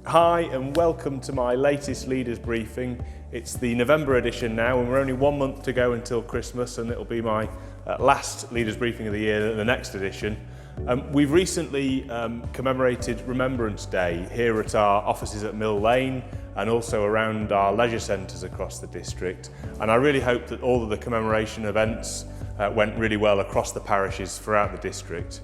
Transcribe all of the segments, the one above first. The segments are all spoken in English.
Hi and welcome to my latest leaders briefing. It's the November edition now and we're only 1 month to go until Christmas, and it'll be my last leaders briefing of the year, the next edition. We've recently commemorated Remembrance Day here at our offices at Mill Lane and also around our leisure centres across the district, and I really hope that all of the commemoration events went really well across the parishes throughout the district.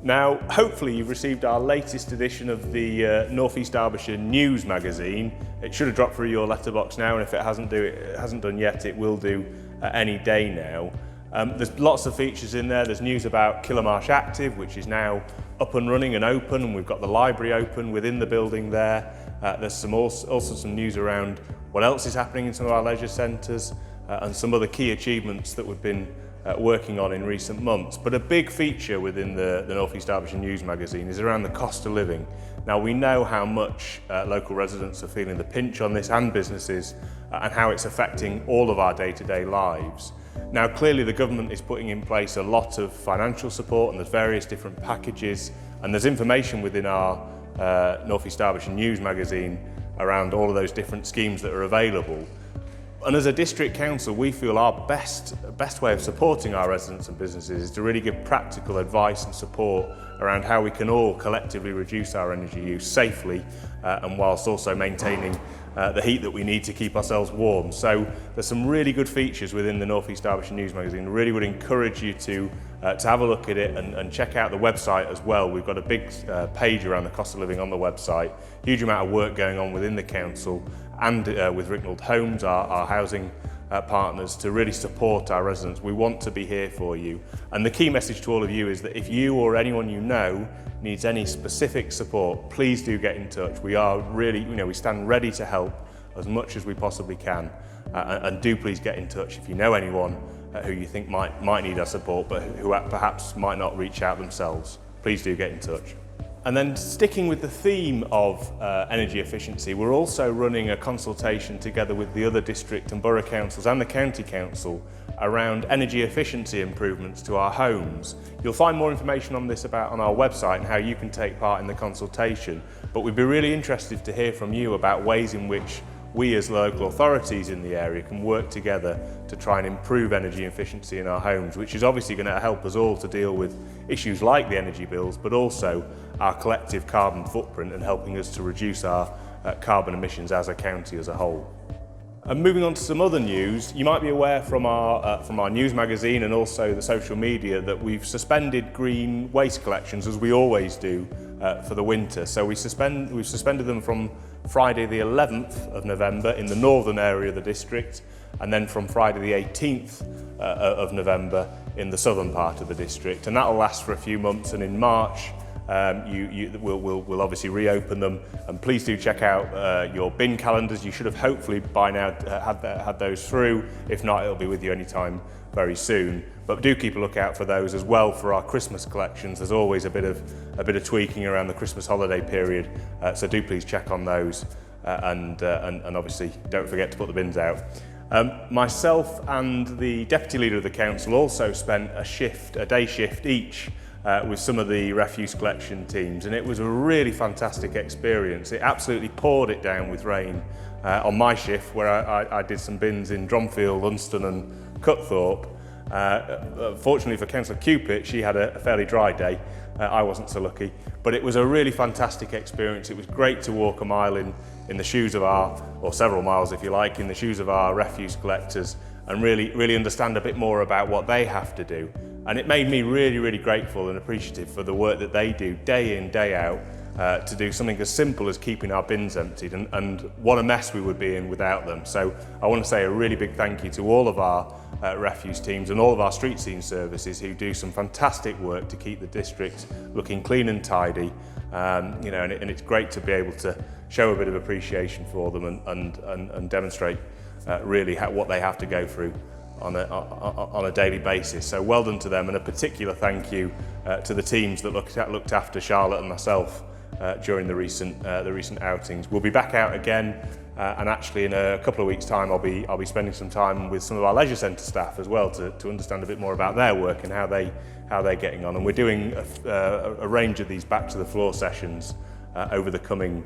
Now, hopefully you've received our latest edition of the North East Derbyshire News magazine. It should have dropped through your letterbox now, and if it hasn't done yet, it will do any day now. There's lots of features in there. There's news about Killermarsh Active, which is now up and running and open, and we've got the library open within the building there. There's also some news around what else is happening in some of our leisure centres and some other key achievements that we've been working on in recent months. But a big feature within the North East Derbyshire News magazine is around the cost of living. Now, we know how much local residents are feeling the pinch on this, and businesses, and how it's affecting all of our day-to-day lives. Now, clearly the government is putting in place a lot of financial support, and there's various different packages, and there's information within our North East Derbyshire News magazine around all of those different schemes that are available. And as a district council, we feel our best way of supporting our residents and businesses is to really give practical advice and support around how we can all collectively reduce our energy use safely and whilst also maintaining the heat that we need to keep ourselves warm. So there's some really good features within the North East Derbyshire News magazine. I really would encourage you to have a look at it and check out the website as well. We've got a big page around the cost of living on the website, huge amount of work going on within the council and with Ricknold Homes, our housing partners, to really support our residents. We want to be here for you. And the key message to all of you is that if you or anyone you know needs any specific support, please do get in touch. We are really, we stand ready to help as much as we possibly can. And do please get in touch if you know anyone who you think might need our support, but who perhaps might not reach out themselves. Please do get in touch. And then, sticking with the theme of energy efficiency, we're also running a consultation together with the other district and borough councils and the county council around energy efficiency improvements to our homes. You'll find more information on this on our website and how you can take part in the consultation, but we'd be really interested to hear from you about ways in which we as local authorities in the area can work together to try and improve energy efficiency in our homes, which is obviously going to help us all to deal with issues like the energy bills, but also our collective carbon footprint and helping us to reduce our carbon emissions as a county as a whole. And moving on to some other news, you might be aware from our news magazine and also the social media that we've suspended green waste collections, as we always do, for the winter. So we've suspended them from Friday the 11th of November in the northern area of the district, and then from Friday the 18th of November in the southern part of the district. And that will last for a few months, and in March we'll obviously reopen them. And please do check out your bin calendars. You should have hopefully by now had those through. If not, it'll be with you anytime very soon. But do keep a lookout for those as well for our Christmas collections. There's always a bit of tweaking around the Christmas holiday period, so do please check on those and obviously don't forget to put the bins out. Myself and the deputy leader of the council also spent a day shift each with some of the refuse collection teams, and it was a really fantastic experience. It absolutely poured it down with rain on my shift, where I did some bins in Dromfield, Lunston and Cutthorpe. Fortunately for Councillor Cupit, she had a fairly dry day. I wasn't so lucky, but it was a really fantastic experience. It was great to walk a mile in the shoes of or several miles if you like, in the shoes of our refuse collectors and really understand a bit more about what they have to do. And it made me really grateful and appreciative for the work that they do day in, day out to do something as simple as keeping our bins emptied, and what a mess we would be in without them. So I want to say a really big thank you to all of our refuse teams and all of our street scene services who do some fantastic work to keep the district looking clean and tidy. And it's great to be able to show a bit of appreciation for them and demonstrate really what they have to go through on a daily basis. So well done to them, and a particular thank you to the teams that looked after Charlotte and myself during the recent outings. We'll be back out again, and actually in a couple of weeks' time I'll be spending some time with some of our leisure centre staff as well to understand a bit more about their work and how they're getting on. And we're doing a range of these back to the floor sessions over the coming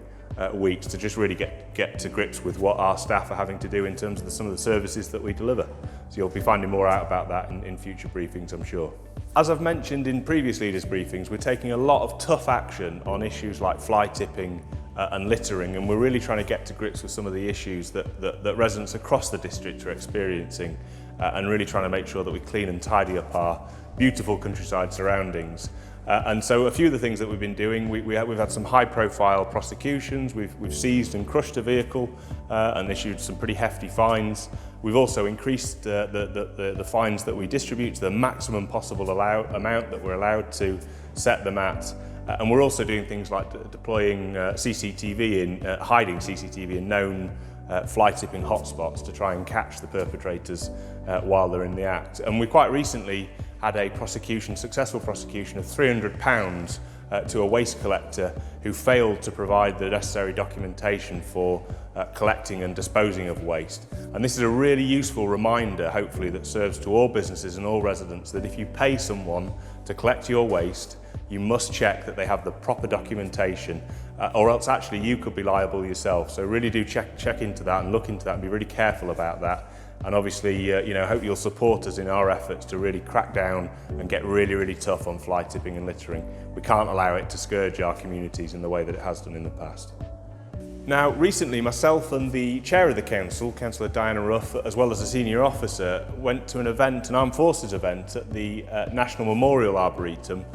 weeks to just really get to grips with what our staff are having to do in terms of some of the services that we deliver. So you'll be finding more out about that in future briefings, I'm sure. As I've mentioned in previous leaders briefings, we're taking a lot of tough action on issues like fly tipping and littering, and we're really trying to get to grips with some of the issues that residents across the district are experiencing, and really trying to make sure that we clean and tidy up our beautiful countryside surroundings. And so a few of the things that we've been doing, we've had some high-profile prosecutions, we've seized and crushed a vehicle and issued some pretty hefty fines. We've also increased the fines that we distribute to the maximum possible amount that we're allowed to set them at. And we're also doing things like deploying hiding CCTV in known fly tipping hotspots to try and catch the perpetrators while they're in the act. And we quite recently had a successful prosecution of £300 to a waste collector who failed to provide the necessary documentation for collecting and disposing of waste. And this is a really useful reminder, hopefully, that serves to all businesses and all residents that if you pay someone to collect your waste, you must check that they have the proper documentation, or else actually you could be liable yourself. So really do check into that and look into that and be really careful about that. And obviously, hope you'll support us in our efforts to really crack down and get really, really tough on fly tipping and littering. We can't allow it to scourge our communities in the way that it has done in the past. Now, recently, myself and the chair of the council, Councillor Diana Ruff, as well as a senior officer, went to an Armed Forces event at the National Memorial Arboretum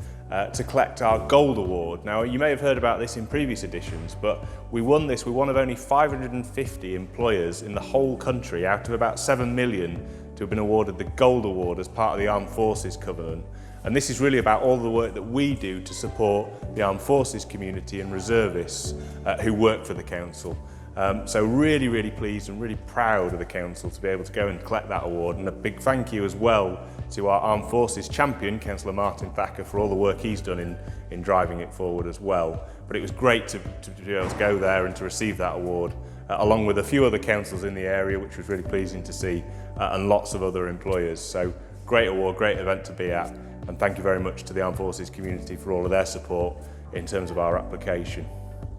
to collect our Gold Award. Now, you may have heard about this in previous editions, but we won this. We're one of only 550 employers in the whole country out of about 7 million to have been awarded the Gold Award as part of the Armed Forces Covenant. And this is really about all the work that we do to support the Armed Forces community and reservists who work for the council. So really, really pleased and really proud of the council to be able to go and collect that award, and a big thank you as well to our Armed Forces champion, Councillor Martin Thacker, for all the work he's done in driving it forward as well. But it was great to be able to go there and to receive that award, along with a few other councils in the area, which was really pleasing to see, and lots of other employers. So great award, great event to be at, and thank you very much to the Armed Forces community for all of their support in terms of our application.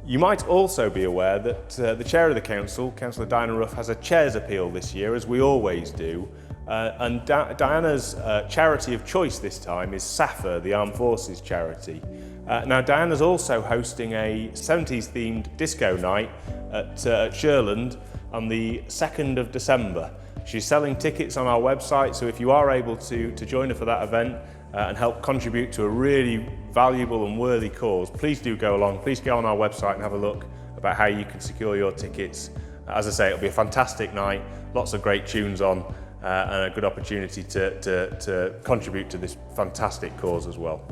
You might also be aware that the chair of the council, Councillor Diana Ruff, has a chair's appeal this year, as we always do. And Diana's charity of choice this time is SAFA, the Armed Forces charity. Now, Diana's also hosting a 70s themed disco night at Sherland on the 2nd of December. She's selling tickets on our website, so if you are able to join her for that event and help contribute to a really valuable and worthy cause, please do go along. Please go on our website and have a look about how you can secure your tickets. As I say, it'll be a fantastic night, lots of great tunes on, and a good opportunity to contribute to this fantastic cause as well.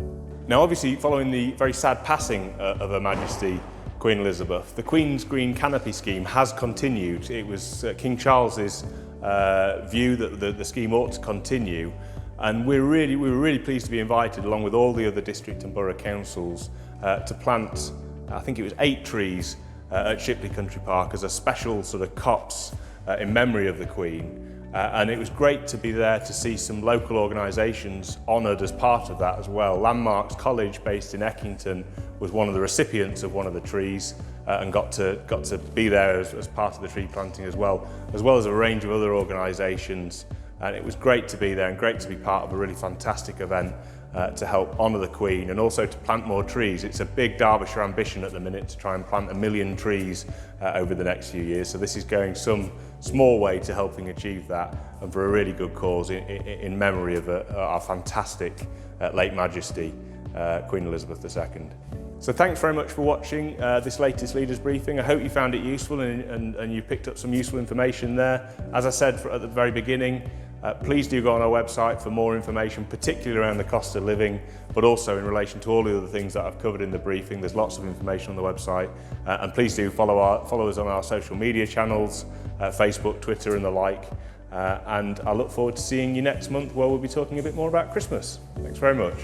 Now, obviously, following the very sad passing of Her Majesty Queen Elizabeth, the Queen's Green Canopy scheme has continued. It was King Charles's view that the scheme ought to continue, and we were really pleased to be invited, along with all the other district and borough councils, to plant, I think it was 8 trees at Shipley Country Park as a special sort of copse in memory of the Queen. And it was great to be there to see some local organisations honoured as part of that as well. Landmarks College, based in Eckington, was one of the recipients of one of the trees and got to be there as part of the tree planting as well as a range of other organisations. And it was great to be there and great to be part of a really fantastic event to help honour the Queen and also to plant more trees. It's a big Derbyshire ambition at the minute to try and plant 1 million trees over the next few years. So this is going some small way to helping achieve that, and for a really good cause in memory of our fantastic late Majesty, Queen Elizabeth II. So thanks very much for watching this latest Leaders Briefing. I hope you found it useful and you picked up some useful information there. As I said at the very beginning, please do go on our website for more information, particularly around the cost of living, but also in relation to all the other things that I've covered in the briefing. There's lots of information on the website, and please do follow us on our social media channels, Facebook, Twitter and the like, and I look forward to seeing you next month, where we'll be talking a bit more about Christmas. Thanks very much.